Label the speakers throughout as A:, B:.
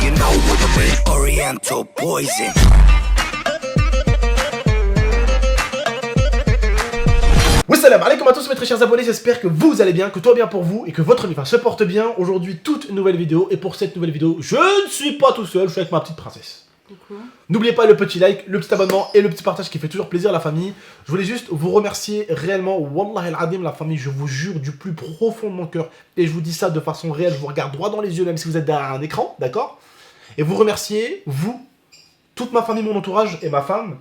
A: you know what I mean. Oriental poison.
B: Wassalam alaikum à tous mes très chers abonnés, j'espère que vous allez bien, que tout va bien pour vous et que votre vie se porte bien. Aujourd'hui, toute nouvelle vidéo, et pour cette nouvelle vidéo, je ne suis pas tout seul, je suis avec ma petite princesse.
C: Coucou.
B: N'oubliez pas le petit like, le petit abonnement et le petit partage qui fait toujours plaisir à la famille. Je voulais juste vous remercier réellement, Wallah al-Adim, la famille, je vous jure du plus profond de mon cœur, et je vous dis ça de façon réelle, je vous regarde droit dans les yeux, même si vous êtes derrière un écran, d'accord? Et vous remercier, vous, toute ma famille, mon entourage et ma femme,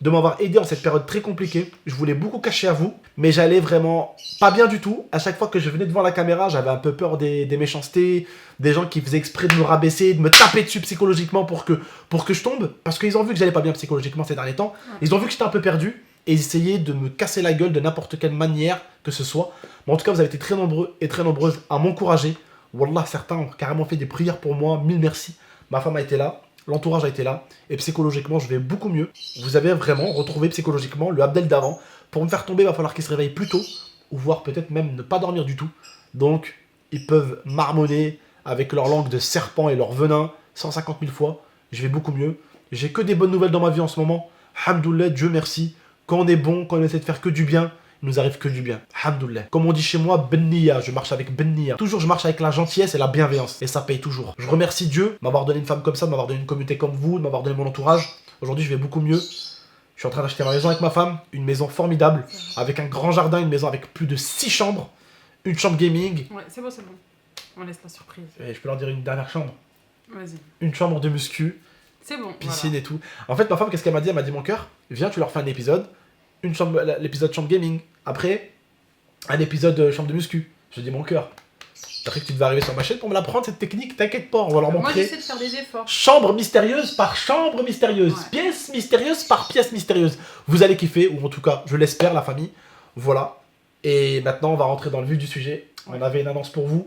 B: de m'avoir aidé en cette période très compliquée. Je voulais beaucoup cacher à vous, mais j'allais vraiment pas bien du tout. À chaque fois que je venais devant la caméra, j'avais un peu peur des méchancetés, des gens qui faisaient exprès de me rabaisser, de me taper dessus psychologiquement pour que je tombe. Parce qu'ils ont vu que j'allais pas bien psychologiquement ces derniers temps. Ils ont vu que j'étais un peu perdu et ils essayaient de me casser la gueule de n'importe quelle manière que ce soit. Mais en tout cas, vous avez été très nombreux et très nombreuses à m'encourager. Wallah, certains ont carrément fait des prières pour moi. Mille merci. Ma femme a été là. L'entourage a été là, et psychologiquement, je vais beaucoup mieux. Vous avez vraiment retrouvé psychologiquement le Abdel d'avant. Pour me faire tomber, il va falloir qu'il se réveille plus tôt, ou voire peut-être même ne pas dormir du tout. Donc, ils peuvent marmonner avec leur langue de serpent et leur venin 150 000 fois. Je vais beaucoup mieux. J'ai que des bonnes nouvelles dans ma vie en ce moment. Alhamdoulilah, Dieu merci. Quand on est bon, quand on essaie de faire que du bien, il nous arrive que du bien. Alhamdoulilah. Comme on dit chez moi, benniya, je marche avec benniya. Toujours je marche avec la gentillesse et la bienveillance. Et ça paye toujours. Je remercie Dieu de m'avoir donné une femme comme ça, de m'avoir donné une communauté comme vous, de m'avoir donné mon entourage. Aujourd'hui je vais beaucoup mieux. Je suis en train d'acheter ma maison avec ma femme. Une maison formidable. Avec un grand jardin, une maison avec plus de 6 chambres. Une chambre gaming.
C: Ouais, c'est bon, c'est bon. On laisse la surprise.
B: Et je peux leur dire une dernière chambre.
C: Vas-y.
B: Une chambre de muscu.
C: C'est bon.
B: Piscine
C: voilà.
B: et tout. En fait ma femme, qu'est-ce qu'elle m'a dit? Elle m'a dit, mon cœur, viens, tu leur fais un épisode. Une chambre, l'épisode chambre gaming. Après, un épisode chambre de muscu. Je dis, mon cœur, t'as cru que tu devais arriver sur ma chaîne pour me l'apprendre cette technique? T'inquiète pas, on va leur
C: Moi,
B: montrer.
C: j'essaie de faire des efforts.
B: Chambre mystérieuse par chambre mystérieuse.
C: Ouais.
B: Pièce mystérieuse par pièce mystérieuse. Vous allez kiffer, ou en tout cas, je l'espère, la famille. Voilà. Et maintenant, on va rentrer dans le vif du sujet.
C: Ouais.
B: On avait une annonce pour vous.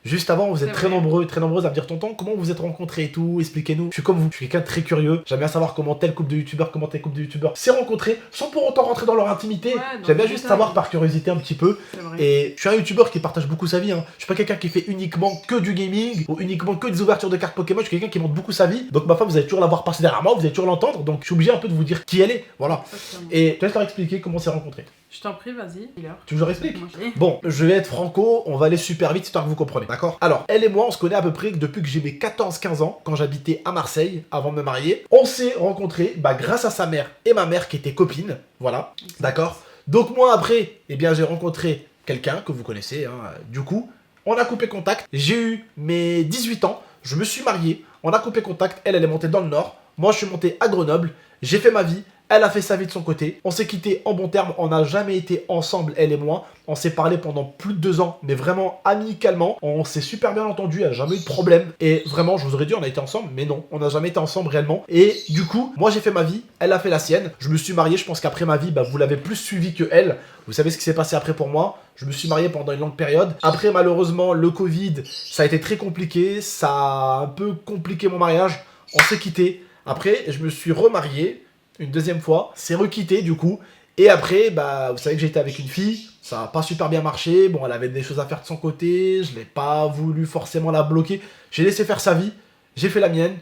B: Juste avant, vous êtes très nombreux, très nombreuses à me dire, tonton, comment vous vous êtes rencontrés et tout, expliquez-nous. Je suis comme vous, je suis quelqu'un de très curieux. J'aime bien savoir comment tel couple de youtubeurs, comment tel couple de youtubeurs s'est rencontré, sans pour autant rentrer dans leur intimité.
C: Ouais,
B: J'aime bien juste savoir par curiosité un petit peu.
C: C'est vrai.
B: Et je suis un youtubeur qui partage beaucoup sa vie. Hein. Je suis pas quelqu'un qui fait uniquement que du gaming ou uniquement que des ouvertures de cartes Pokémon. Je suis quelqu'un qui montre beaucoup sa vie. Donc ma femme, vous allez toujours la voir passer derrière moi, vous allez toujours l'entendre. Donc je suis obligé un peu de vous dire qui elle est. Voilà.
C: Exactement.
B: Et je laisse leur expliquer comment on s'est rencontrés.
C: Je t'en prie, vas-y.
B: Tu veux que je leur explique?
C: Moi,
B: Bon, je vais être franco, on va aller super vite histoire que vous compreniez, d'accord? Alors, elle et moi, on se connaît à peu près depuis que j'ai mes 14-15 ans, quand j'habitais à Marseille, avant de me marier. On s'est rencontrés grâce à sa mère et ma mère qui étaient copines, voilà, d'accord? Donc moi, après, eh bien, j'ai rencontré quelqu'un que vous connaissez, hein, du coup, on a coupé contact. J'ai eu mes 18 ans, je me suis marié, on a coupé contact, elle est montée dans le nord, moi je suis monté à Grenoble, j'ai fait ma vie. Elle a fait sa vie de son côté. On s'est quitté en bons termes. On n'a jamais été ensemble, elle et moi. On s'est parlé pendant plus de 2 ans, mais vraiment amicalement. On s'est super bien entendu. Il n'y a jamais eu de problème. Et vraiment, je vous aurais dit, on a été ensemble, mais non, on n'a jamais été ensemble réellement. Et du coup, moi j'ai fait ma vie. Elle a fait la sienne. Je me suis marié. Je pense qu'après ma vie, bah, vous l'avez plus suivi que elle. Vous savez ce qui s'est passé après pour moi. Je me suis marié pendant une longue période. Après, malheureusement, le Covid, ça a été très compliqué. Ça a un peu compliqué mon mariage. On s'est quitté. Après, je me suis remarié. Une deuxième fois, c'est requitté du coup, et après, bah, vous savez que j'étais avec une fille, ça n'a pas super bien marché, bon, elle avait des choses à faire de son côté, je n'ai pas voulu forcément la bloquer, j'ai laissé faire sa vie, j'ai fait la mienne,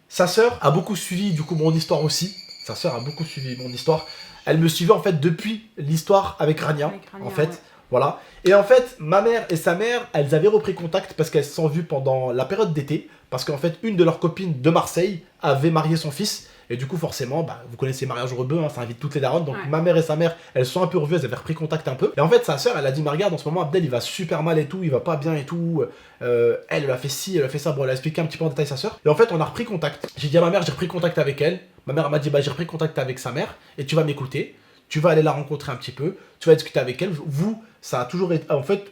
B: sa sœur a beaucoup suivi du coup mon histoire aussi, sa sœur a beaucoup suivi mon histoire, elle me suivait en fait depuis l'histoire avec Rania, en fait,
C: ouais.
B: Voilà, et en fait, ma mère et sa mère, elles avaient repris contact parce qu'elles se sont vues pendant la période d'été, parce qu'en fait, une de leurs copines de Marseille avait marié son fils. Et du coup, forcément, bah, vous connaissez mariage rebeu, hein, ça invite toutes les daronnes. Donc,
C: Ouais.
B: ma mère et sa mère, elles sont un peu revues, elles avaient repris contact un peu. Et en fait, sa sœur, elle a dit, mais regarde, en ce moment, Abdel, il va super mal et tout, il va pas bien et tout. Elle a fait ci, elle a fait ça. Bon, elle a expliqué un petit peu en détail sa sœur. Et en fait, on a repris contact. J'ai dit à ma mère, j'ai repris contact avec elle. Ma mère m'a dit, bah, j'ai repris contact avec sa mère et tu vas m'écouter. Tu vas aller la rencontrer un petit peu. Tu vas discuter avec elle. Vous, ça a toujours été. En fait,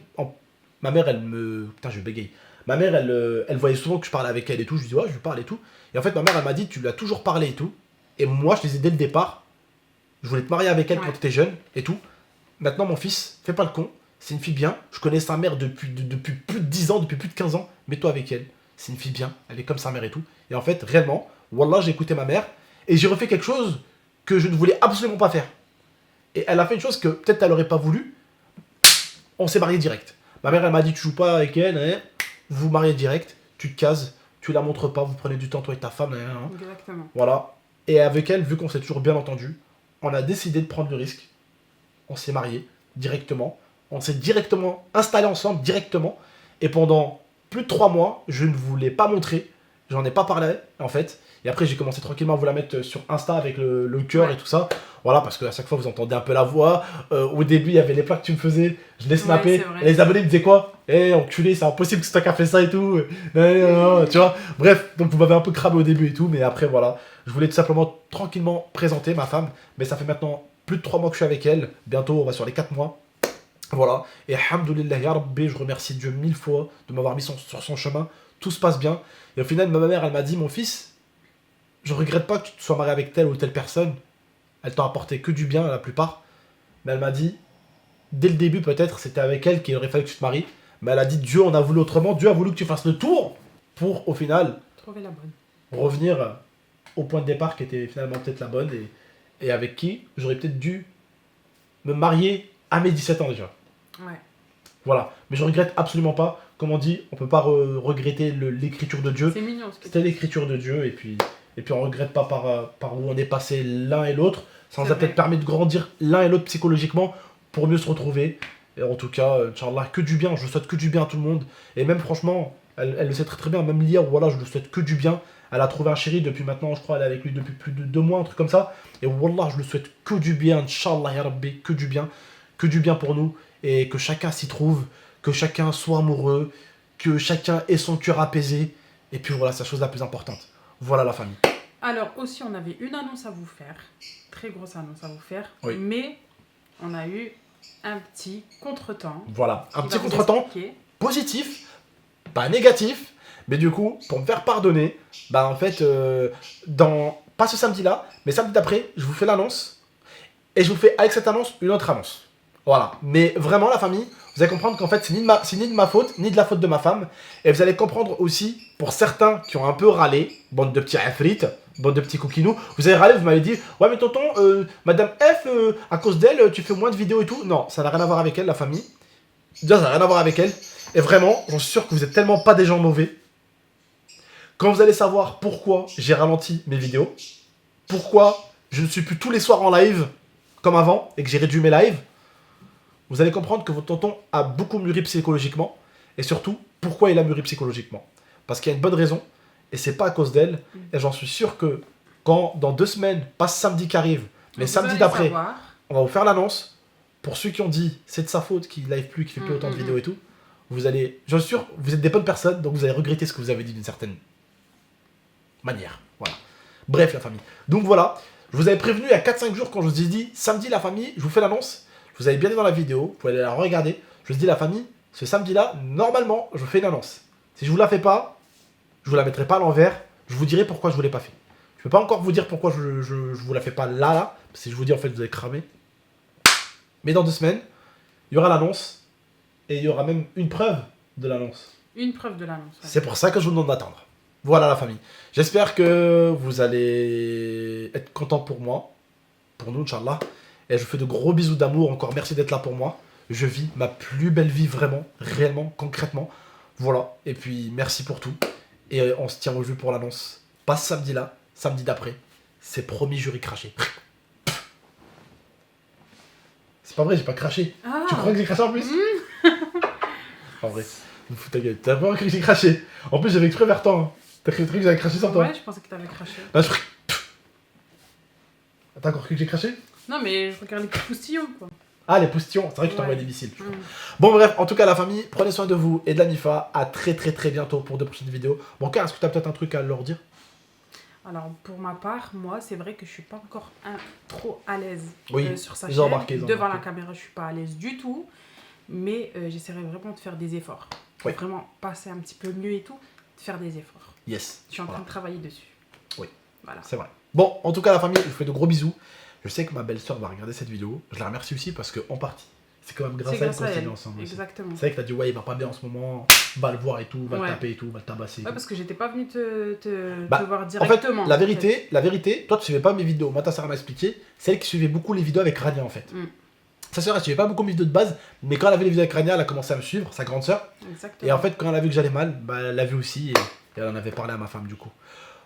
B: ma mère, elle me. Putain, je bégaye. Ma mère, elle voyait souvent que je parlais avec elle et tout. Je lui dis, ouais, je lui parle et tout. Et en fait, ma mère, elle m'a dit, tu lui as toujours parlé et tout. Et moi, je disais dès le départ, je voulais te marier avec elle quand tu étais jeune et tout. Maintenant, mon fils, fais pas le con. C'est une fille bien. Je connais sa mère depuis plus de 10 ans, depuis plus de 15 ans. Mets-toi avec elle. C'est une fille bien. Elle est comme sa mère et tout. Et en fait, réellement, wallah, j'ai écouté ma mère. Et j'ai refait quelque chose que je ne voulais absolument pas faire. Et elle a fait une chose que peut-être elle aurait pas voulu. On s'est marié direct. Ma mère, elle m'a dit, tu joues pas avec elle. Hein, vous vous mariez direct. Tu te cases. tu la montres pas, vous prenez du temps, toi et ta femme, hein.
C: Exactement.
B: Voilà. Et avec elle, vu qu'on s'est toujours bien entendu, on a décidé de prendre le risque. On s'est mariés directement. On s'est directement installés ensemble, directement. Et pendant plus de 3 mois, je ne vous l'ai pas montré. J'en ai pas parlé, en fait. Et après, j'ai commencé tranquillement à vous la mettre sur Insta avec le cœur et tout ça. Voilà, parce qu'à chaque fois, vous entendez un peu la voix. Au début, il y avait les plats que tu me faisais. Je les snappais.
C: c'est vrai.
B: Et les abonnés me disaient quoi? Eh, enculé, c'est impossible que c'est toi qui as fait ça et tout. Tu vois. Bref, donc vous m'avez un peu cramé au début et tout. Mais après, voilà. Je voulais tout simplement tranquillement présenter ma femme. Mais ça fait maintenant plus de 3 mois que je suis avec elle. Bientôt, on va sur les 4 mois. Voilà. Et alhamdoulilah, ya Rabbi, je remercie Dieu 1000 fois de m'avoir mis sur son chemin. Tout se passe bien. Et au final, ma mère, elle m'a dit, mon fils, je regrette pas que tu te sois marié avec telle ou telle personne. Elle t'a apporté que du bien, la plupart. Mais elle m'a dit, dès le début, peut-être, c'était avec elle qu'il aurait fallu que tu te maries. Mais elle a dit, Dieu en a voulu autrement. Dieu a voulu que tu fasses le tour pour, au final,
C: Trouver la bonne.
B: revenir au point de départ qui était finalement peut-être la bonne. Et avec qui j'aurais peut-être dû me marier à mes 17 ans déjà.
C: Ouais.
B: Voilà. Mais je regrette absolument pas. Comme on dit, on peut pas regretter l'écriture de Dieu.
C: C'est mignon ce que
B: C'était l'écriture de Dieu. Et puis on regrette pas par où on est passé l'un et l'autre. Ça nous
C: C'est
B: a peut-être
C: vrai.
B: permis de grandir l'un et l'autre psychologiquement pour mieux se retrouver. Et en tout cas, Inch'Allah, que du bien. Je souhaite que du bien à tout le monde. Et même franchement, elle le sait très très bien. Même Lia, voilà, je lui souhaite que du bien. Elle a trouvé un chéri depuis maintenant, je crois, elle est avec lui depuis plus de 2 mois, un truc comme ça. Et Wallah, je lui souhaite que du bien, Inch'Allah, ya Rabbi, que du bien. Que du bien pour nous. Et que chacun s'y trouve. Que chacun soit amoureux. Que chacun ait son cœur apaisé. Et puis voilà, c'est la chose la plus importante. Voilà la famille.
C: Alors aussi, on avait une annonce à vous faire. Très grosse annonce à vous faire.
B: Oui.
C: Mais on a eu un petit contretemps.
B: Voilà, un
C: qui
B: petit
C: va vous
B: contretemps
C: expliquer.
B: positif, pas négatif. Mais du coup, pour me faire pardonner, bah en fait, pas ce samedi-là, mais samedi d'après, je vous fais l'annonce. Et je vous fais avec cette annonce une autre annonce. Voilà. Mais vraiment, la famille, vous allez comprendre qu'en fait, c'est ni de ma faute, ni de la faute de ma femme. Et vous allez comprendre aussi, pour certains qui ont un peu râlé, bande de petits afrites, bande de petits coquinous, vous avez râlé, vous m'avez dit, ouais mais tonton, Madame F, à cause d'elle, tu fais moins de vidéos et tout. Non, ça n'a rien à voir avec elle, la famille. Déjà, ça n'a rien à voir avec elle. Et vraiment, j'en suis sûr que vous êtes tellement pas des gens mauvais. Quand vous allez savoir pourquoi j'ai ralenti mes vidéos, pourquoi je ne suis plus tous les soirs en live comme avant et que j'ai réduit mes lives, vous allez comprendre que votre tonton a beaucoup mûri psychologiquement et surtout pourquoi il a mûri psychologiquement. Parce qu'il y a une bonne raison et c'est pas à cause d'elle. Et j'en suis sûr que quand dans 2 semaines, pas ce samedi qui arrive, mais
C: Donc,
B: samedi
C: vous allez
B: d'après,
C: savoir.
B: on va vous faire l'annonce. Pour ceux qui ont dit c'est de sa faute qu'il live plus, qu'il fait plus autant de vidéos et tout, vous allez, j'en suis sûr, vous êtes des bonnes personnes, donc vous allez regretter ce que vous avez dit d'une certaine manière. Voilà. Bref, la famille. Donc voilà, je vous avais prévenu il y a 4-5 jours quand je vous ai dit samedi, la famille, je vous fais l'annonce. Je vous avais bien dit dans la vidéo, vous pouvez aller la regarder. Je vous dis, la famille, ce samedi-là, normalement, je fais une annonce. Si je vous la fais pas, je vous la mettrai pas à l'envers. Je vous dirai pourquoi je vous l'ai pas fait. Je peux pas encore vous dire pourquoi je vous la fais pas là. Parce que si je vous dis, en fait, vous allez cramer. Mais dans 2 semaines, il y aura l'annonce. Et il y aura même une preuve de l'annonce.
C: Une preuve de l'annonce. Ouais.
B: C'est pour ça que je vous demande d'attendre. Voilà la famille. J'espère que vous allez être contents pour moi. Pour nous, Inch'Allah. Et je vous fais de gros bisous d'amour. Encore merci d'être là pour moi. Je vis ma plus belle vie vraiment, réellement, concrètement. Voilà. Et puis merci pour tout. Et on se tient au jeu pour l'annonce. Pas ce samedi-là, samedi d'après. C'est promis, jury craché. C'est pas vrai, j'ai pas craché.
C: Ah.
B: Tu crois que j'ai craché en plus? En vrai, me fous ta gueule. T'as pas cru que j'ai craché. En plus, j'avais exprès vers toi. Hein. T'as cru que j'avais craché sur toi?
C: Ouais, je pensais que t'avais craché.
B: Là, je... T'as encore cru que j'ai craché?
C: Non, mais je regarde les petits poustillons, quoi.
B: Ah, les poustillons, c'est vrai que tu
C: Ouais.
B: t'envoies des missiles. je crois.
C: Mm.
B: Bon, bref, en tout cas, la famille, prenez soin de vous et de la Nifa. À très bientôt pour de prochaines vidéos. Bon, Car, est-ce que t'as peut-être un truc à leur dire?
C: Alors, pour ma part, moi, c'est vrai que je suis pas encore trop à l'aise
B: Oui,
C: sur sa
B: ils
C: chaîne.
B: ont remarqué, ils ont
C: Devant la
B: remarqué.
C: caméra, je suis pas à l'aise du tout. Mais j'essaierai vraiment de faire des efforts.
B: Oui.
C: Pour vraiment passer un petit peu mieux et tout, de faire des efforts.
B: Yes.
C: Je suis en train
B: Voilà.
C: de travailler dessus.
B: Oui.
C: Voilà.
B: C'est vrai. Bon, en tout cas, la famille, je vous fais de gros bisous. Je sais que ma belle-sœur va regarder cette vidéo. Je la remercie aussi parce qu'en partie, c'est quand même grâce
C: C'est
B: à elle
C: grâce
B: qu'on
C: à
B: s'est
C: elle.
B: mis ensemble. aussi.
C: Exactement.
B: C'est vrai que t'as dit, ouais, il va pas bien en ce moment, va le voir et tout, va le
C: Ouais.
B: taper et tout, va le tabasser. et
C: Ouais,
B: tout.
C: parce que j'étais pas venue te
B: Bah,
C: voir
B: En fait,
C: directement.
B: la vérité, toi tu suivais pas mes vidéos. Mata Sarah m'a expliqué, c'est elle qui suivait beaucoup les vidéos avec Rania en fait.
C: Mm.
B: Sa sœur, elle suivait pas beaucoup mes vidéos de base, mais quand elle a vu les vidéos avec Rania, elle a commencé à me suivre, sa grande sœur.
C: Exactement.
B: Et en fait, quand elle a vu que j'allais mal, bah, elle l'a vu aussi. Et elle en avait parlé à ma femme du coup.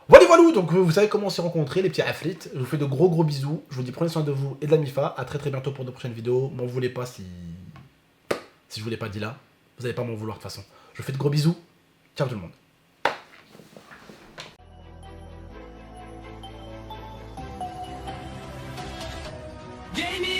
B: Voilà, voilà, donc vous savez comment on s'est rencontrés, les petits afrites. Je vous fais de gros bisous. Je vous dis prenez soin de vous et de la MIFA. À très bientôt pour de prochaines vidéos. M'en voulez pas si je vous l'ai pas dit là. Vous n'allez pas m'en vouloir de toute façon. Je vous fais de gros bisous. Ciao tout le monde.
A: Gaming